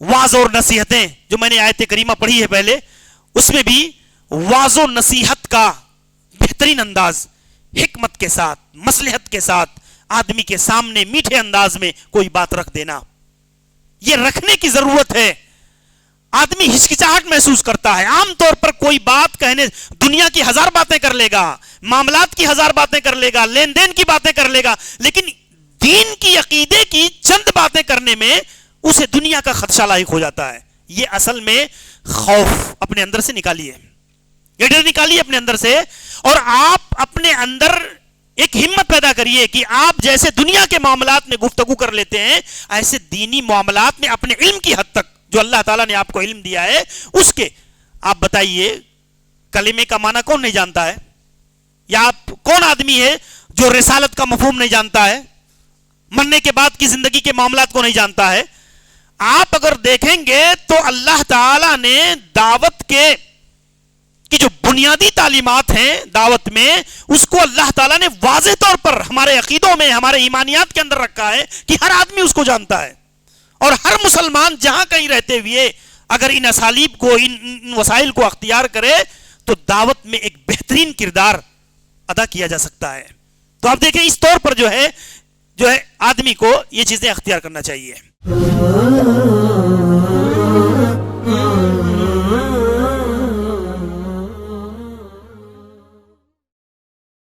Was और नसीहतें, जो मैंने आयत करीमा पढ़ी है पहले, उसमें भी वाज और नसीहत का बेहतरीन अंदाज, हिकमत के साथ, मसलहत के साथ, आदमी के सामने मीठे अंदाज में कोई बात रख देना, यह रखने की जरूरत है। आदमी हिचकिचाहट महसूस करता है, आमतौर पर कोई बात कहने, दुनिया की 1000 बातें कर लेगा, मामलात की 1000 बातें कर लेगा, लेन देन की बातें कर लेगा, लेकिन दीन की, अकीदे की चंद बातें करने में उसे दुनिया का खदशा लायक हो जाता है। यह असल में खौफ अपने अंदर से निकालिए, ये डर निकालिए अपने अंदर से, और आप अपने अंदर एक हिम्मत पैदा करिए कि आप जैसे दुनिया के मामलात में गुफ्तगू कर लेते हैं, ऐसे दीनी मामलात में अपने इल्म की हद तक, जो अल्लाह ताला ने आपको इल्म दिया है उसके, आप बताइए कलिमे का माना कौन नहीं जानता है? या आप कौन आदमी है जो रिसालत का मफहूम नहीं जानता है, मरने के बाद की जिंदगी के मामलात को नहीं जानता है? आप अगर देखेंगे तो अल्लाह ताला ने दावत के की जो बुनियादी तालीमात हैं दावत में, उसको अल्लाह ताला ने वाज़ेह तौर पर हमारे अकीदों में, हमारे ईमानियात के अंदर रखा है कि हर आदमी उसको जानता है। और हर मुसलमान जहां कहीं रहते हुए अगर इन असालीब को, इन वसाइल को अख्तियार करे तो दावत में एक बेहतरीन किरदार अदा किया जा सकता है। तो आप देखें, इस तौर पर जो है आदमी को ये चीजें अख्तियार करना चाहिए।